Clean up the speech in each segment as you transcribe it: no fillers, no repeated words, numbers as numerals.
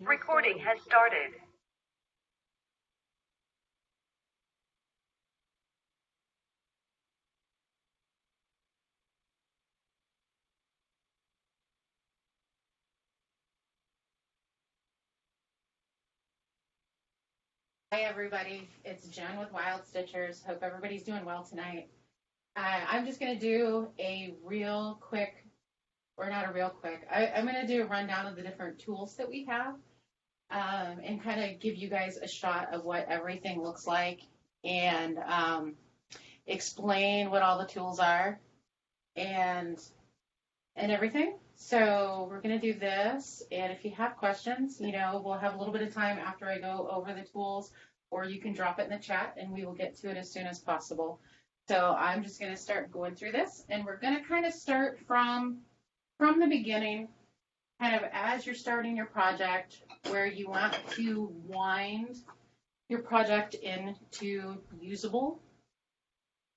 Recording has started. Hi everybody, it's Jen with Wild Stitchers. Hope everybody's doing well tonight. I'm just going to do a real quick, or not a real quick, I'm going to do a rundown of the different tools that we have and kind of give you guys a shot of what everything looks like and explain what all the tools are and everything. So we're going to do this, and if you have questions, we'll have a little bit of time after I go over the tools, or you can drop it in the chat and we will get to it as soon as possible. So I'm just going to start going through this, and we're going to kind of start from the beginning, kind of as you're starting your project, where you want to wind your project into usable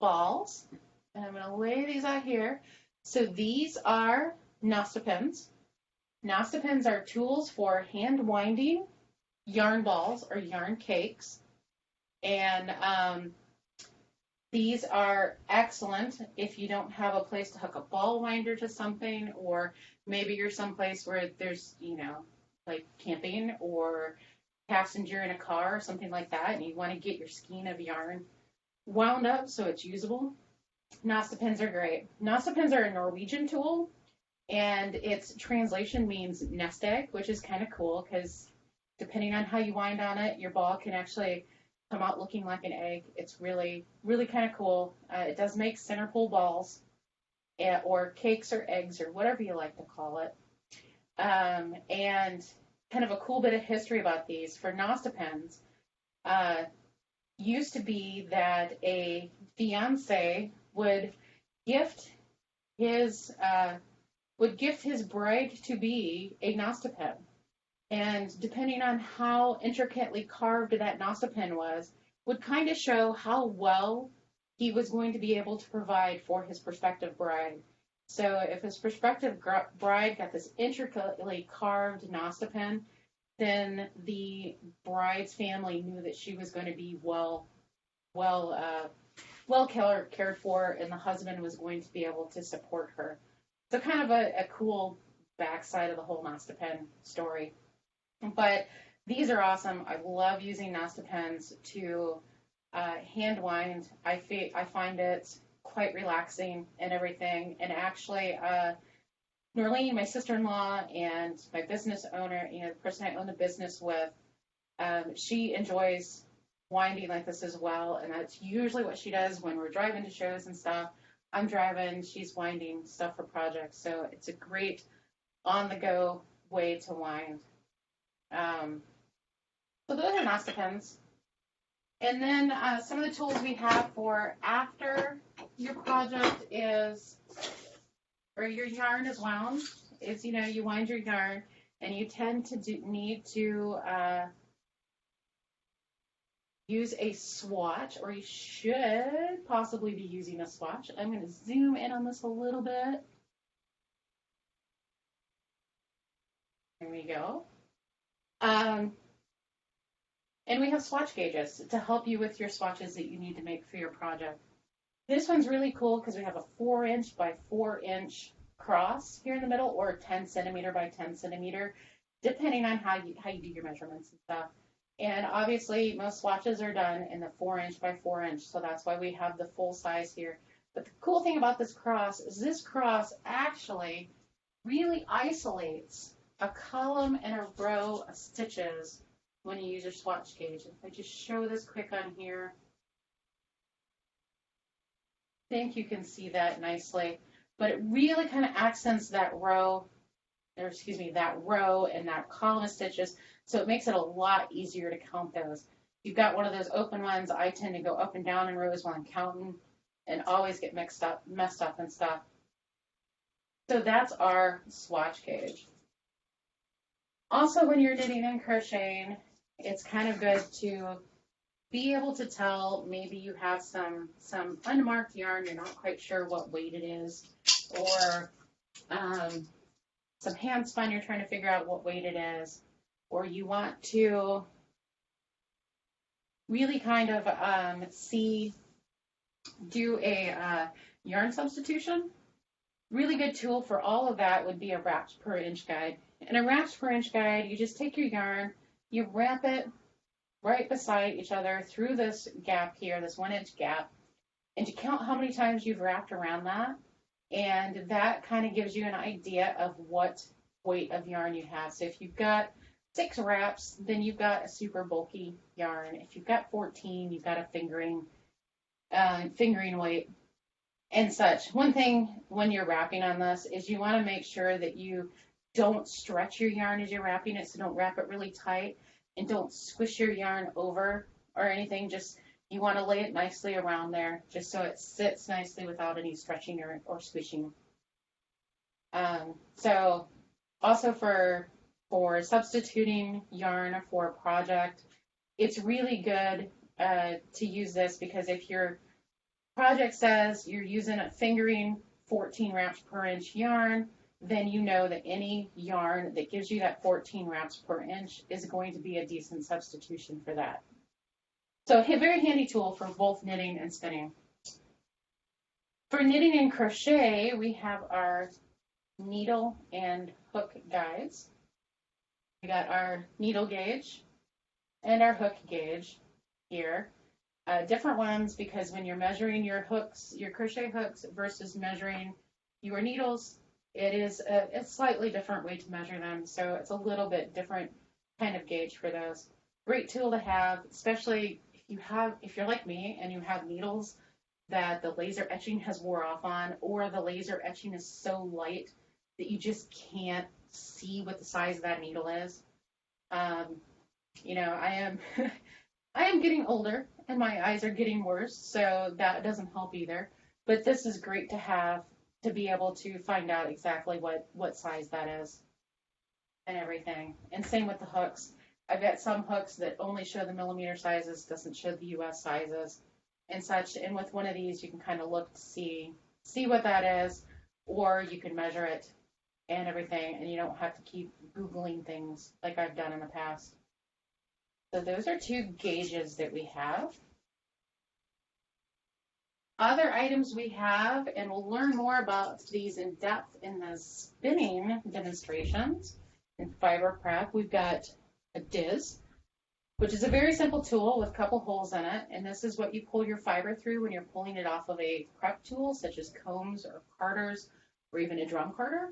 balls. And I'm going to lay these out here. So these are Nosta Pens. Nosta Pens are tools for hand winding yarn balls or yarn cakes. And these are excellent if you don't have a place to hook a ball winder to something, or maybe you're someplace where there's, like camping or passenger in a car or something like that, and you want to get your skein of yarn wound up so it's usable. Nosta Pens are great. Nosta Pens are a Norwegian tool, and its translation means nest egg, which is kind of cool because depending on how you wind on it, your ball can actually come out looking like an egg. It's really, really kind of cool. It does make center pull balls or cakes or eggs or whatever you like to call it. And kind of a cool bit of history about these for Nosta Pens. Used to be that a fiance would gift his bride to be a Nosta Pen, and depending on how intricately carved that Nosta Pen was, would kind of show how well he was going to be able to provide for his prospective bride. So if his prospective bride got this intricately carved Nosta Pen, then the bride's family knew that she was going to be well cared for, and the husband was going to be able to support her. So kind of a cool backside of the whole Nosta Pen story. But these are awesome. I love using Nosta Pens to hand wind. I find it quite relaxing and everything. And actually, Norlene, my sister-in-law, and my business owner, the person I own the business with, she enjoys winding like this as well, and that's usually what she does when we're driving to shows and stuff. I'm driving, she's winding stuff for projects, so it's a great on-the-go way to wind. So those are Nosta Pens. And then some of the tools we have for after your project is, or your yarn is wound, is, you wind your yarn, and you tend to need to use a swatch, or you should possibly be using a swatch. I'm going to zoom in on this a little bit. There we go. And we have swatch gauges to help you with your swatches that you need to make for your project. This one's really cool because we have a 4-inch by 4-inch cross here in the middle, or 10 centimeter by 10 centimeter, depending on how you do your measurements and stuff. And obviously, most swatches are done in the 4-inch by 4-inch, so that's why we have the full size here. But the cool thing about this cross is this cross actually really isolates a column and a row of stitches when you use your swatch gauge. If I just show this quick on here, I think you can see that nicely. But it really kind of accents that row and that column of stitches, so it makes it a lot easier to count those. If you've got one of those open ones, I tend to go up and down in rows while I'm counting and always get messed up and stuff. So that's our swatch gauge. Also, when you're knitting and crocheting, it's kind of good to be able to tell, maybe you have some unmarked yarn, you're not quite sure what weight it is, or some hand spun, you're trying to figure out what weight it is. or you want to really kind of do a yarn substitution, really good tool for all of that would be a wraps per inch guide. In a wraps per inch guide, you just take your yarn, you wrap it right beside each other through this gap here, this 1 inch gap, and you count how many times you've wrapped around that. And that kind of gives you an idea of what weight of yarn you have. So if you've got 6 wraps, then you've got a super bulky yarn. If you've got 14, you've got a fingering weight and such. One thing when you're wrapping on this is you want to make sure that you don't stretch your yarn as you're wrapping it, so don't wrap it really tight and don't squish your yarn over or anything. Just you want to lay it nicely around there just so it sits nicely without any stretching or squishing. So also for substituting yarn for a project, it's really good to use this, because if your project says you're using a fingering 14 wraps per inch yarn, then you know that any yarn that gives you that 14 wraps per inch is going to be a decent substitution for that. So a very handy tool for both knitting and spinning. For knitting and crochet, we have our needle and hook guides. We got our needle gauge and our hook gauge here. Different ones, because when you're measuring your hooks, your crochet hooks versus measuring your needles, it is a slightly different way to measure them. So it's a little bit different kind of gauge for those. Great tool to have, especially if you're like me and you have needles that the laser etching has wore off on, or the laser etching is so light that you just can't see what the size of that needle is. I am getting older and my eyes are getting worse, so that doesn't help either. But this is great to have, to be able to find out exactly what size that is and everything. And same with the hooks. I've got some hooks that only show the millimeter sizes, doesn't show the US sizes and such. And with one of these, you can kind of look to see what that is, or you can measure it and everything, and you don't have to keep Googling things like I've done in the past. So those are 2 gauges that we have. Other items we have, and we'll learn more about these in depth in the spinning demonstrations and fiber prep. We've got a diz, which is a very simple tool with a couple holes in it, and this is what you pull your fiber through when you're pulling it off of a prep tool, such as combs or carders or even a drum carder.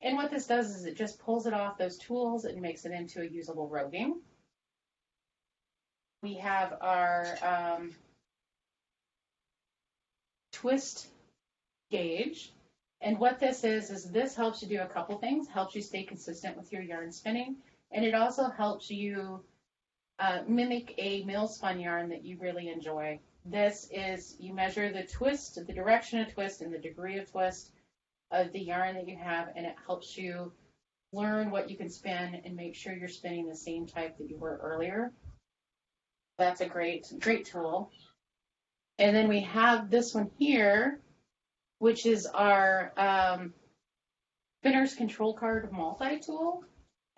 And what this does is it just pulls it off those tools and makes it into a usable roving. We have our twist gauge, and what this is this helps you do a couple things. Helps you stay consistent with your yarn spinning, and it also helps you mimic a mill spun yarn that you really enjoy. This is, you measure the twist, the direction of twist, and the degree of twist of the yarn that you have, and it helps you learn what you can spin and make sure you're spinning the same type that you were earlier. That's a great tool. And then we have this one here, which is our spinner's control card multi-tool.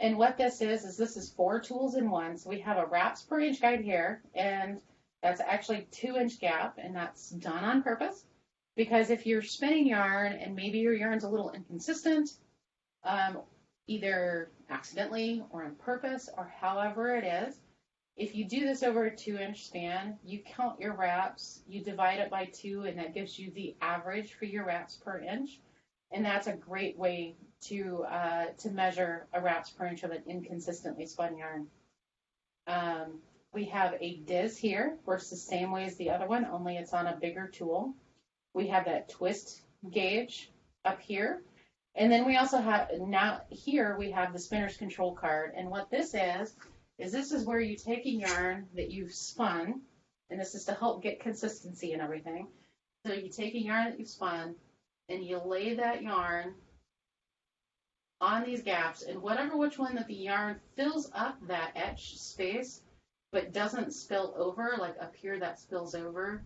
And what this is this is 4 tools in one. So we have a wraps per inch guide here, and that's actually 2-inch gap, and that's done on purpose. Because if you're spinning yarn and maybe your yarn's a little inconsistent, either accidentally or on purpose or however it is, if you do this over a 2-inch span, you count your wraps, you divide it by 2, and that gives you the average for your wraps per inch. And that's a great way to measure a wraps per inch of an inconsistently spun yarn. We have a diz here, works the same way as the other one, only it's on a bigger tool. We have that twist gauge up here. And then we also have, now here we have the spinner's control card. And what this is this is where you take a yarn that you've spun, and this is to help get consistency and everything. So you take a yarn that you've spun, and you lay that yarn on these gaps, and which one that the yarn fills up that etch space, but doesn't spill over, like up here that spills over,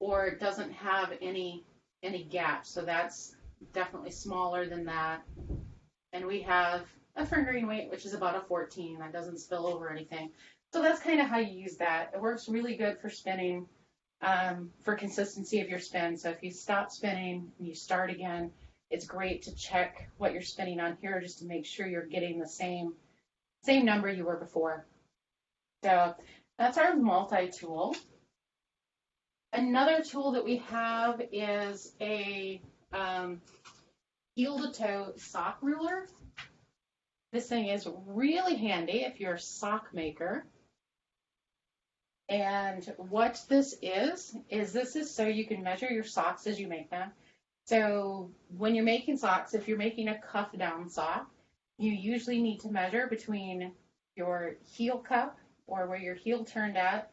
or it doesn't have any gaps. So that's definitely smaller than that. And we have a fingering weight, which is about a 14. That doesn't spill over anything. So that's kind of how you use that. It works really good for spinning, for consistency of your spin. So if you stop spinning and you start again, it's great to check what you're spinning on here just to make sure you're getting the same number you were before. So that's our multi-tool. Another tool that we have is a heel-to-toe sock ruler. This thing is really handy if you're a sock maker. And what this is so you can measure your socks as you make them. So when you're making socks, if you're making a cuff down sock, you usually need to measure between your heel cup, or where your heel turned at,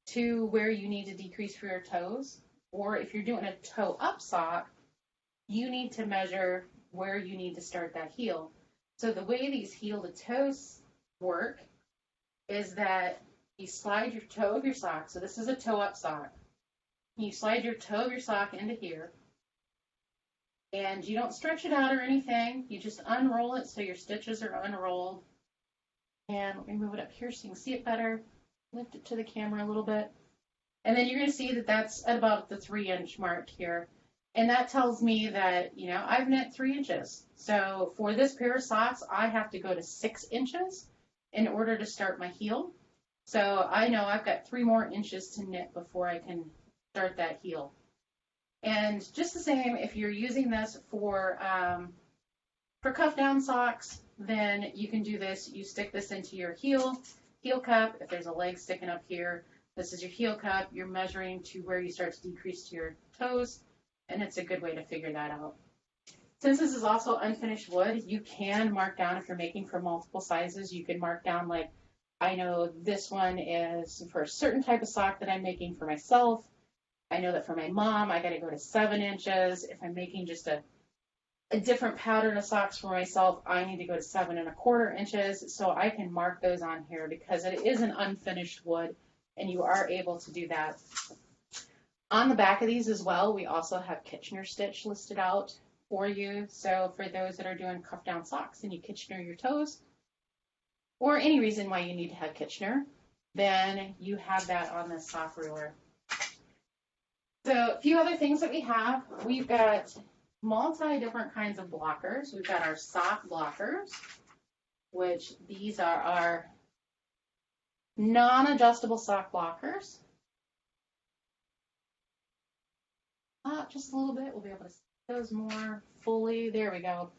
to where you need to decrease for your toes. Or if you're doing a toe up sock, you need to measure where you need to start that heel. So the way these heel to toes work is that you slide your toe of your sock. So this is a toe up sock. You slide your toe of your sock into here. And you don't stretch it out or anything. You just unroll it so your stitches are unrolled. And let me move it up here so you can see it better. Lift it to the camera a little bit. And then you're going to see that that's at about the 3-inch mark here. And that tells me that, you know, I've knit 3 inches. So for this pair of socks, I have to go to 6 inches in order to start my heel. So I know I've got 3 more inches to knit before I can start that heel. And just the same, if you're using this for cuff down socks, then you can do this. You stick this into your heel cup. If there's a leg sticking up here, this is your heel cup. You're measuring to where you start to decrease to your toes, and it's a good way to figure that out. Since this is also unfinished wood, you can mark down if you're making for multiple sizes. You can mark down, like, I know this one is for a certain type of sock that I'm making for myself. I know that for my mom, I got to go to 7 inches. If I'm making just a different pattern of socks for myself, I need to go to 7 1/4 inches. So I can mark those on here because it is an unfinished wood, and you are able to do that. On the back of these as well, we also have Kitchener stitch listed out for you. So for those that are doing cuff down socks and you Kitchener your toes, or any reason why you need to have Kitchener, then you have that on this sock ruler. So a few other things that we have, we've got different kinds of blockers. We've got our sock blockers, which these are our non-adjustable sock blockers. Just a little bit, we'll be able to see those more fully. There we go.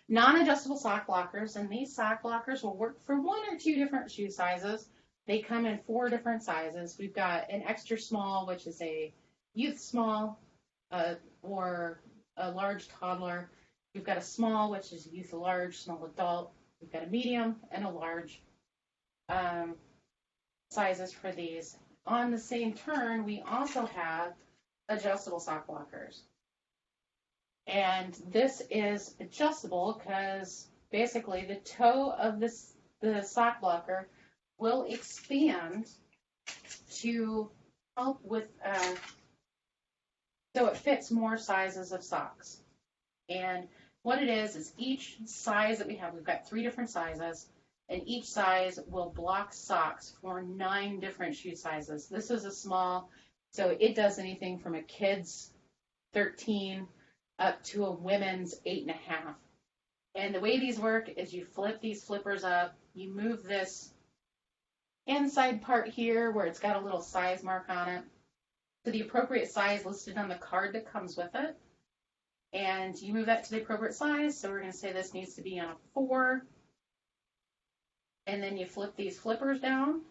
Non-adjustable sock blockers, and these sock blockers will work for 1 or 2 different shoe sizes. They come in 4 different sizes. We've got an extra small, which is a youth small, or a large toddler. We've got a small, which is youth large, small adult. We've got a medium and a large sizes for these. On the same turn, we also have adjustable sock blockers. And this is adjustable because basically the toe of the sock blocker will expand to help with so it fits more sizes of socks. And what it is each size that we have, we've got 3 different sizes, and each size will block socks for 9 different shoe sizes. This is a small, so it does anything from a kid's 13 up to a women's 8.5. And the way these work is you flip these flippers up, you move this inside part here where it's got a little size mark on it to the appropriate size listed on the card that comes with it. And you move that to the appropriate size. So we're going to say this needs to be on a 4. And then you flip these flippers down.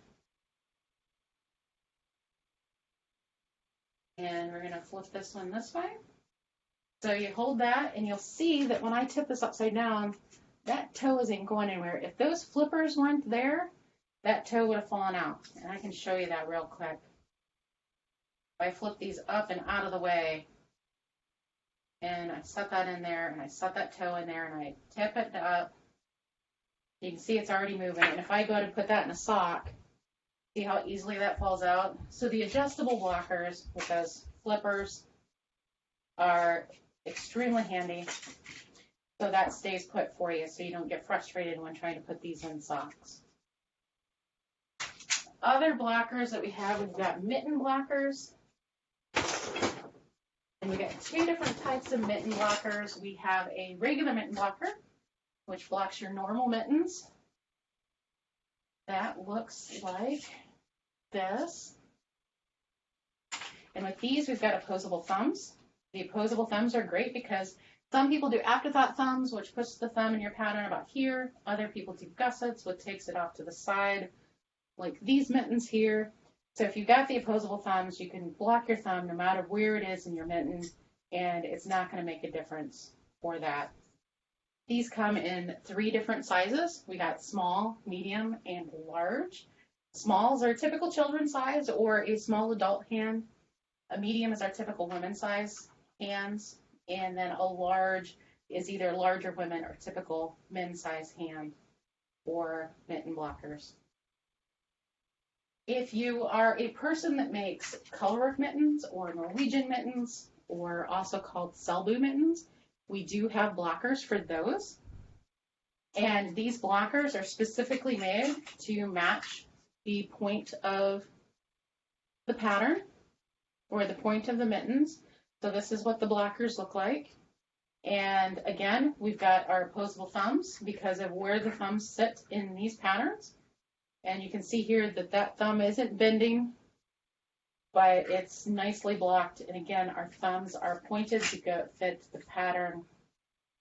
And we're going to flip this one this way. So you hold that, and you'll see that when I tip this upside down, that toe isn't going anywhere. If those flippers weren't there, that toe would have fallen out. And I can show you that real quick. I flip these up and out of the way, and I set that in there, and I set that toe in there, and I tip it up. You can see it's already moving. And if I go to put that in a sock, see how easily that falls out? So the adjustable blockers with those flippers are extremely handy. so that stays put for you so you don't get frustrated when trying to put these in socks. Other blockers that we have, we've got mitten blockers. And we got two different types of mitten blockers. We have a regular mitten blocker, which blocks your normal mittens. That looks like this. And with these, we've got opposable thumbs. The opposable thumbs are great because some people do afterthought thumbs, which puts the thumb in your pattern about here. Other people do gussets, which takes it off to the side, like these mittens here. So if you've got the opposable thumbs, you can block your thumb no matter where it is in your mitten, and it's not going to make a difference for that. These come in 3 different sizes. We got small, medium, and large. Smalls are typical children's size or a small adult hand. A medium is our typical women's size hands, and then a large is either larger women or typical men's size hand or mitten blockers. If you are a person that makes colorwork mittens or Norwegian mittens, or also called Selbu mittens, we do have blockers for those. And these blockers are specifically made to match the point of the pattern or the point of the mittens. So this is what the blockers look like. And again, we've got our opposable thumbs because of where the thumbs sit in these patterns. And you can see here that that thumb isn't bending, but it's nicely blocked. And again, our thumbs are pointed to fit the pattern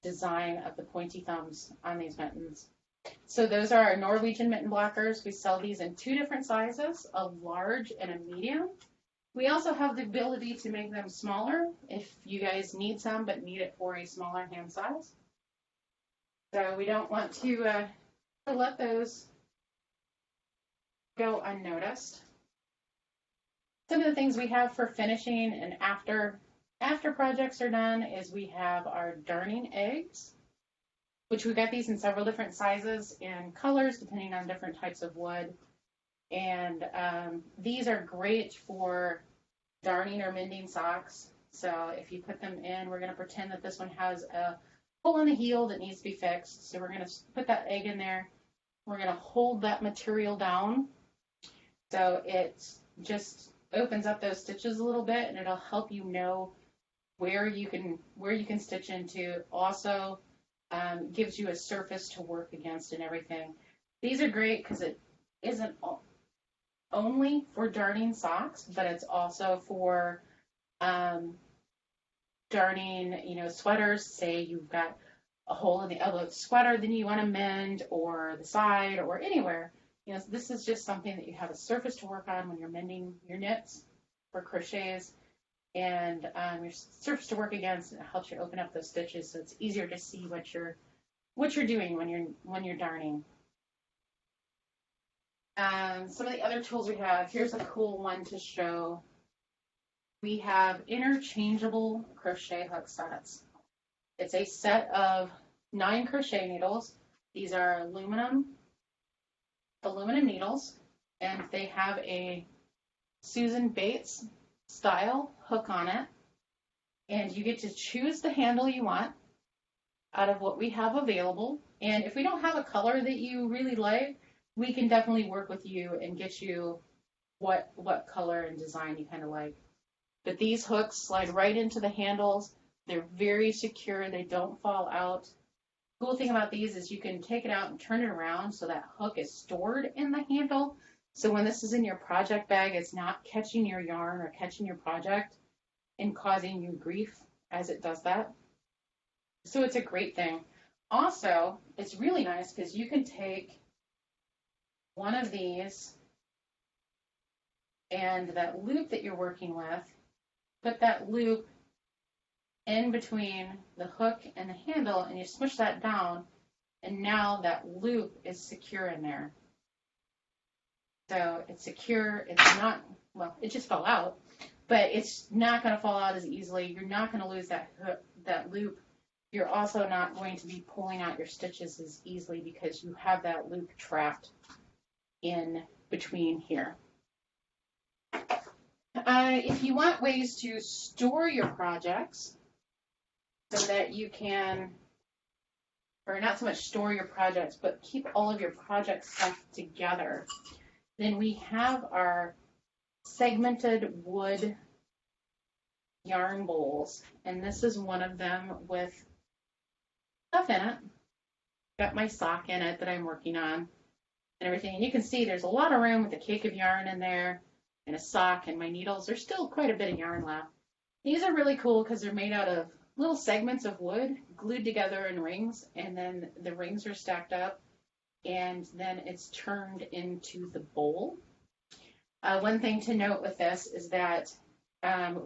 design of the pointy thumbs on these mittens. So those are our Norwegian mitten blockers. We sell these in 2 different sizes, a large and a medium. We also have the ability to make them smaller if you guys need some, but need it for a smaller hand size. So we don't want to let those go unnoticed. Some of the things we have for finishing and after projects are done is we have our darning eggs, which we got these in several different sizes and colors depending on different types of wood. And these are great for darning or mending socks. So if you put them in, we're going to pretend that this one has a hole in the heel that needs to be fixed. So we're going to put that egg in there. We're going to hold that material down. So it just opens up those stitches a little bit, and it'll help you know where you can stitch into. Also gives you a surface to work against and everything. These are great because it isn't only for darning socks, but it's also for darning, sweaters. Say you've got a hole in the elbow of the sweater, then you want to mend, or the side, or anywhere. This is just something that you have a surface to work on when you're mending your knits or crochets, and your surface to work against, and it helps you open up those stitches, so it's easier to see what you're doing when you're darning. Some of the other tools we have, here's a cool one to show. We have interchangeable crochet hook sets. It's a set of 9 crochet needles. These are aluminum needles, and they have a Susan Bates style hook on it, and you get to choose the handle you want out of what we have available. And if we don't have a color that you really like, we can definitely work with you and get you what color and design you kind of like. But these hooks slide right into the handles. They're very secure. They don't fall out. Cool thing about these is you can take it out and turn it around so that hook is stored in the handle. So when this is in your project bag, it's not catching your yarn or catching your project and causing you grief as it does that. So it's a great thing. Also, it's really nice because you can take one of these and that loop that you're working with, put that loop in between the hook and the handle, and you smush that down, and now that loop is secure in there. So it's secure. It's not, well, it just fell out, but it's not going to fall out as easily. You're not going to lose that loop. You're also not going to be pulling out your stitches as easily because you have that loop trapped in between here. If you want ways to store your projects so that you can or not so much store your projects, but keep all of your project stuff together. Then we have our segmented wood yarn bowls, and this is one of them with stuff in it. Got my sock in it that I'm working on and everything. And you can see there's a lot of room with a cake of yarn in there and a sock and my needles. There's still quite a bit of yarn left. These are really cool because they're made out of little segments of wood glued together in rings, and then the rings are stacked up, and then it's turned into the bowl. One thing to note with this is that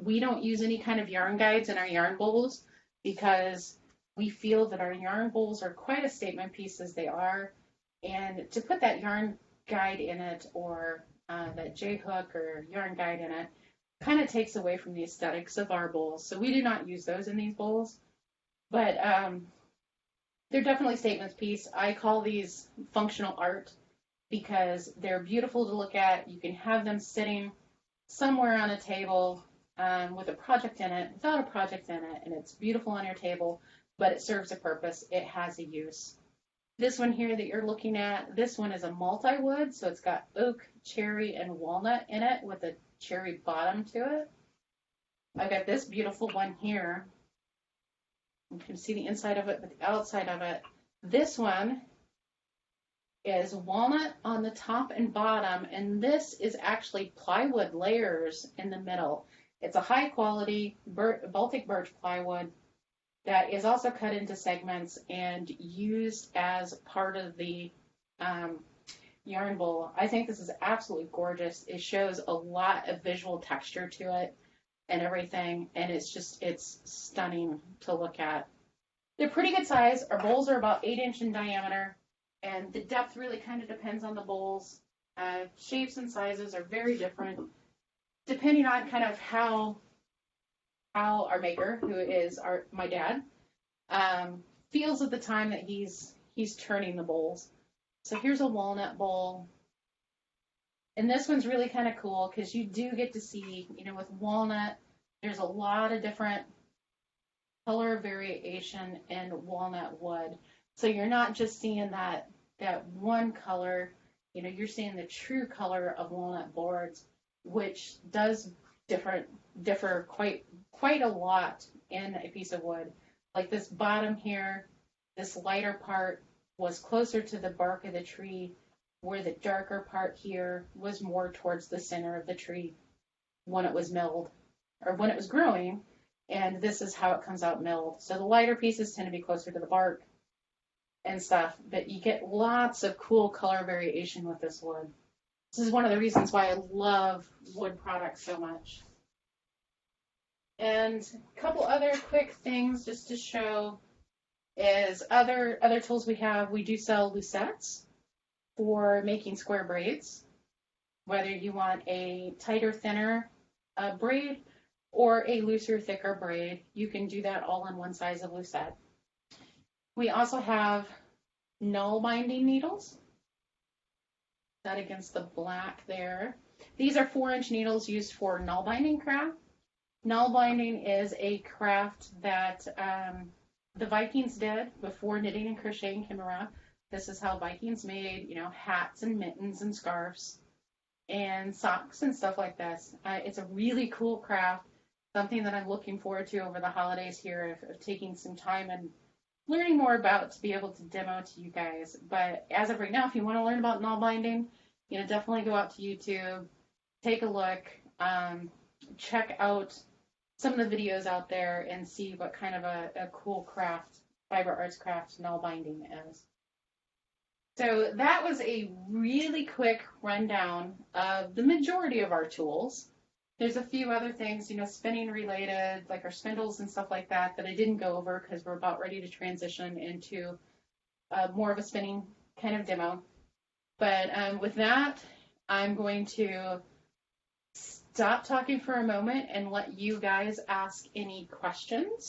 we don't use any kind of yarn guides in our yarn bowls because we feel that our yarn bowls are quite a statement piece as they are, and to put that yarn guide in it or that J-hook or yarn guide in it kind of takes away from the aesthetics of our bowls. So we do not use those in these bowls, but they're definitely statement piece. I call these functional art because they're beautiful to look at. You can have them sitting somewhere on a table with a project in it, without a project in it, and it's beautiful on your table, but it serves a purpose. It has a use. This one here that you're looking at, this one is a multi-wood, so it's got oak, cherry, and walnut in it with a cherry bottom to it. I've got this beautiful one here. You can see the inside of it, but the outside of it. This one is walnut on the top and bottom, and this is actually plywood layers in the middle. It's a high quality Baltic birch plywood that is also cut into segments and used as part of the yarn bowl. I think this is absolutely gorgeous. It shows a lot of visual texture to it and everything, and it's stunning to look at. They're pretty good size. Our bowls are about 8-inch in diameter, and the depth really kind of depends on the bowls. Shapes and sizes are very different depending on kind of how our maker, who is my dad, feels at the time that he's turning the bowls. So here's a walnut bowl. And this one's really kind of cool because you do get to see, with walnut, there's a lot of different color variation in walnut wood. So you're not just seeing that one color, you're seeing the true color of walnut boards, which does differ quite a lot in a piece of wood. Like this bottom here, this lighter part was closer to the bark of the tree, where the darker part here was more towards the center of the tree when it was milled, or when it was growing, and this is how it comes out milled. So the lighter pieces tend to be closer to the bark and stuff, but you get lots of cool color variation with this wood. This is one of the reasons why I love wood products so much. And a couple other quick things just to show is other tools we have. We do sell lucettes for making square braids, whether you want a tighter, thinner braid or a looser, thicker braid. You can do that all in one size of lucette. We also have null binding needles. That against the black there. These are 4-inch needles used for null binding craft. Null binding is a craft that the Vikings did before knitting and crocheting came around. This is how Vikings made, hats and mittens and scarves and socks and stuff like this. It's a really cool craft, something that I'm looking forward to over the holidays here of taking some time and learning more about to be able to demo to you guys. But as of right now, if you want to learn about null binding, definitely go out to YouTube, take a look, check out some of the videos out there and see what kind of a cool craft, fiber arts craft null binding is. So that was a really quick rundown of the majority of our tools. There's a few other things, spinning related, like our spindles and stuff like that I didn't go over because we're about ready to transition into more of a spinning kind of demo. But with that, I'm going to stop talking for a moment and let you guys ask any questions.